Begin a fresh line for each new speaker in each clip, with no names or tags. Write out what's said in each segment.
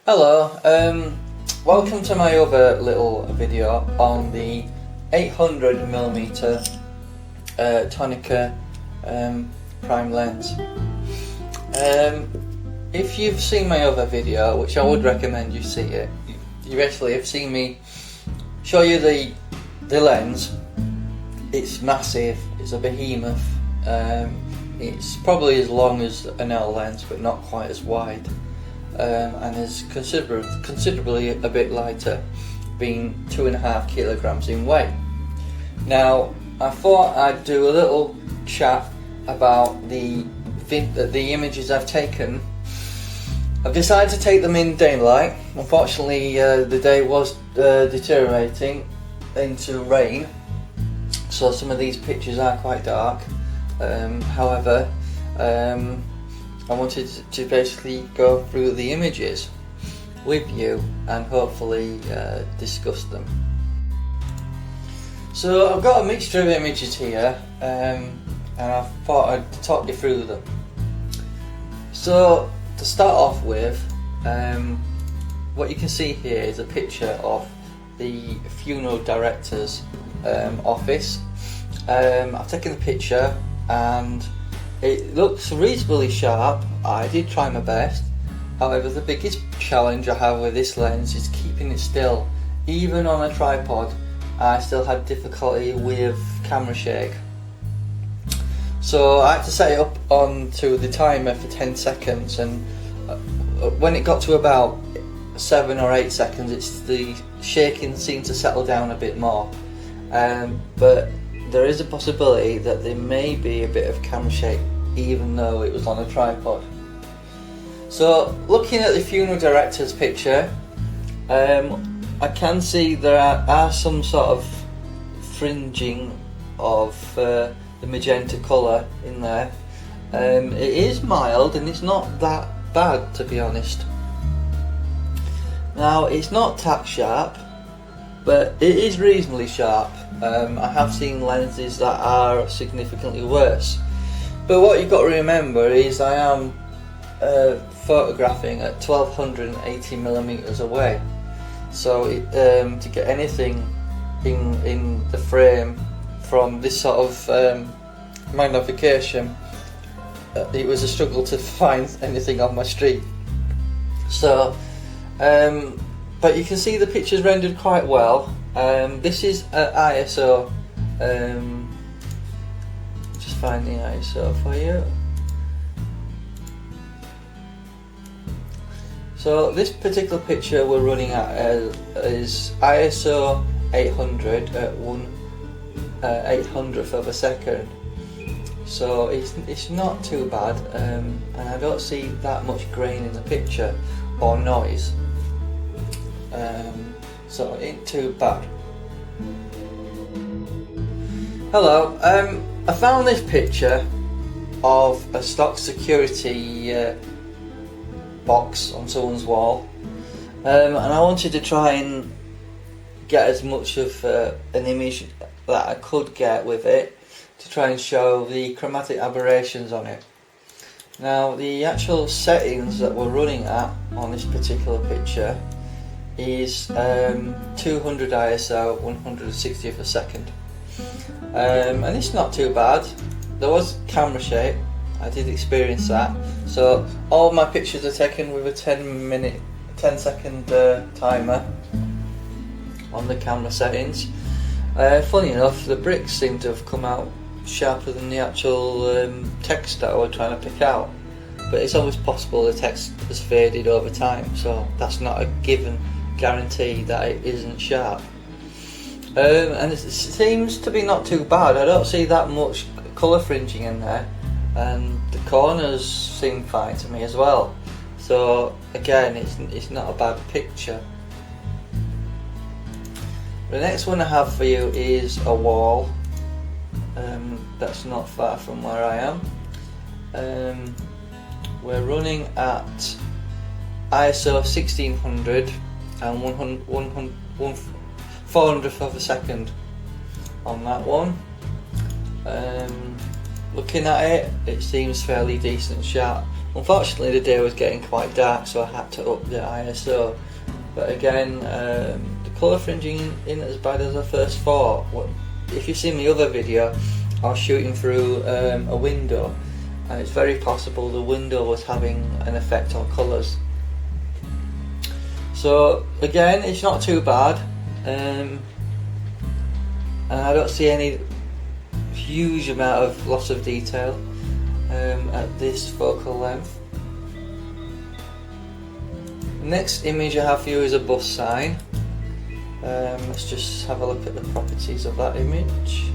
Hello, welcome to my other little video on the 800mm Tokina prime lens. If you've seen my other video, which I would recommend you see it, you actually have seen me show you the lens. It's massive, it's a behemoth, it's probably as long as an L lens but not quite as wide. And is considerably a bit lighter, being 2.5 kilograms in weight. Now, I thought I'd do a little chat about the images I've taken. I've decided to take them in daylight. Unfortunately, the day was deteriorating into rain, so some of these pictures are quite dark. However, I wanted to basically go through the images with you and hopefully discuss them. So I've got a mixture of images here, and I thought I'd talk you through them. So to start off with, what you can see here is a picture of the funeral director's office. I've taken the picture and it looks reasonably sharp. I did try my best. However, the biggest challenge I have with this lens is keeping it still. Even on a tripod, I still had difficulty with camera shake. So I had to set it up onto the timer for 10 seconds, and when it got to about 7 or 8 seconds, the shaking seemed to settle down a bit more. But there is a possibility that there may be a bit of camera shake even though it was on a tripod. So looking at the funeral director's picture, I can see there are some sort of fringing of the magenta colour in there. It is mild and it's not that bad, to be honest. Now, it's not tack sharp, but it is reasonably sharp. I have seen lenses that are significantly worse. But what you've got to remember is I am photographing at 1280mm away. So to get anything in the frame from this sort of magnification, it was a struggle to find anything on my street. So, but you can see the picture's rendered quite well. This is ISO. Just find the ISO for you. So this particular picture we're running at is ISO 800 at 1/800th of a second. So it's not too bad, and I don't see that much grain in the picture or noise. So it ain't too bad. Hello, I found this picture of a stock security box on someone's wall, and I wanted to try and get as much of an image that I could get with it to try and show the chromatic aberrations on it. Now, the actual settings that we're running at on this particular picture is 200 ISO, 160th of a second, and it's not too bad. There was camera shake, I did experience that. So all my pictures are taken with a 10 second timer on the camera settings. Funny enough, the bricks seem to have come out sharper than the actual text that I was trying to pick out, but it's always possible the text has faded over time, so that's not a given guarantee that it isn't sharp. And it seems to be not too bad. I don't see that much colour fringing in there, and the corners seem fine to me as well. So again, it's not a bad picture. The next one I have for you is a wall that's not far from where I am. We're running at ISO 1600 and 400th of a second on that one. looking at it, it seems fairly decent sharp. Unfortunately the day was getting quite dark, so I had to up the ISO. But again, the colour fringing isn't as bad as I first thought. If you've seen the other video, I was shooting through a window, and it's very possible the window was having an effect on colours. So again, it's not too bad, and I don't see any huge amount of loss of detail at this focal length. The next image I have for you is a bus sign. Let's just have a look at the properties of that image.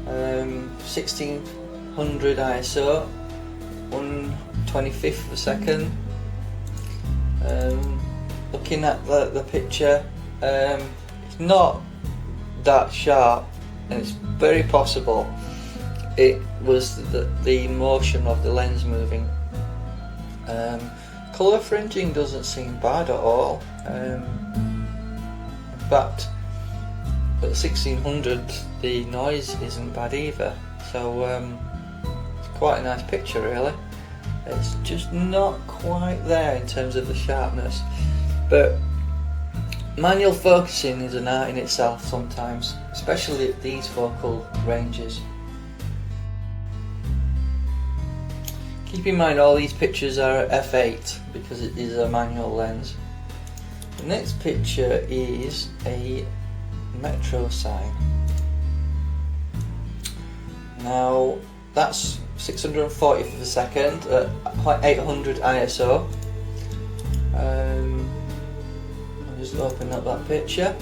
1600 ISO, 1/25 of a second. Looking at the picture, it's not that sharp, and it's very possible it was the motion of the lens moving. Colour fringing doesn't seem bad at all. In fact, at 1600 the noise isn't bad either, so it's quite a nice picture really. It's just not quite there in terms of the sharpness, but manual focusing is an art in itself sometimes, especially at these focal ranges. Keep in mind all these pictures are f8 because it is a manual lens. The next picture is a metro sign. Now that's 640th of a second at 800 ISO. I'll just open up that picture.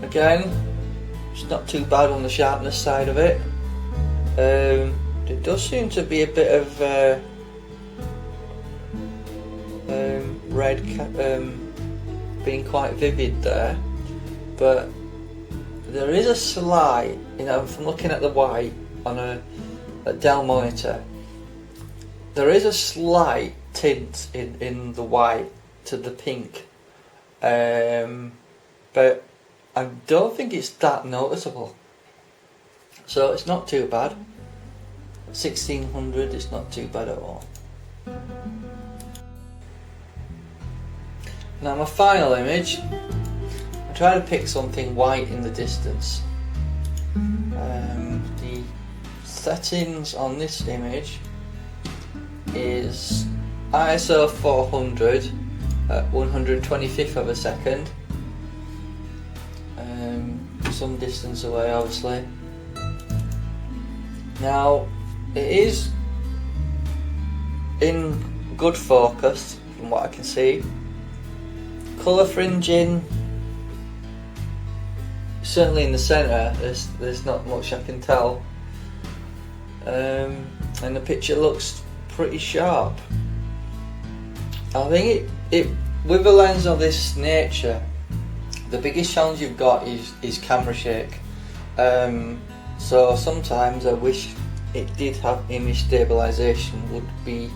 Again, it's not too bad on the sharpness side of it. There does seem to be a bit of red being quite vivid there, but there is a slight, from looking at the white on a Dell monitor, there is a slight tint in the white to the pink, but I don't think it's that noticeable, so it's not too bad. 1600 is not too bad at all. Now my final image, I try to pick something white in the distance. The settings on this image is ISO 400 at 1/125th of a second, some distance away obviously. Now it is in good focus from what I can see. Colour fringing, certainly in the centre, there's not much I can tell, and the picture looks pretty sharp. I think it with a lens of this nature, the biggest challenge you've got is camera shake. So sometimes I wish it did have image stabilisation, would be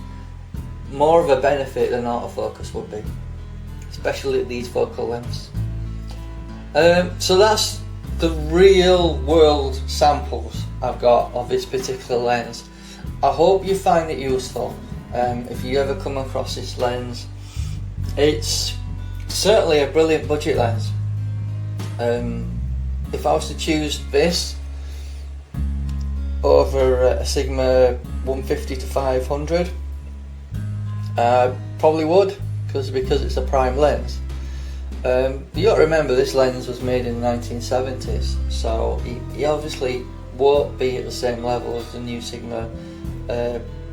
more of a benefit than autofocus would be, especially at these focal lengths. So that's the real world samples I've got of this particular lens. I hope you find it useful. If you ever come across this lens, it's certainly a brilliant budget lens. If I was to choose this over a Sigma 150 to 500, probably would, because it's a prime lens. You got to remember this lens was made in the 1970s, so he obviously won't be at the same level as the new Sigma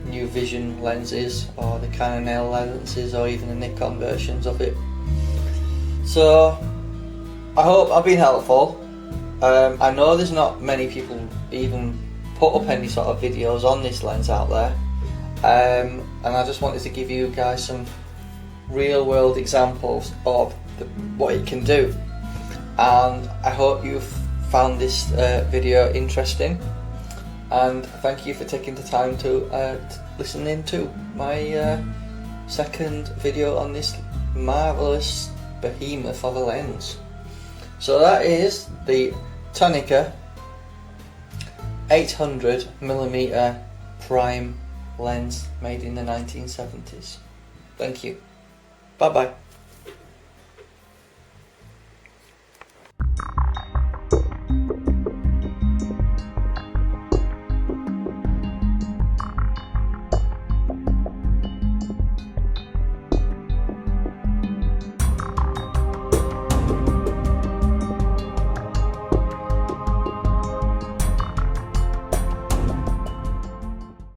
new vision lenses, or the Canon L lenses, or even the Nikon versions of it. So I hope I've been helpful. I know there's not many people even put up any sort of videos on this lens out there, and I just wanted to give you guys some real world examples of what it can do, and I hope you've found this video interesting, and thank you for taking the time to listen in to my second video on this marvellous behemoth of a lens. So that is the Tokina 800mm prime lens made in the 1970s. Thank you. Bye bye.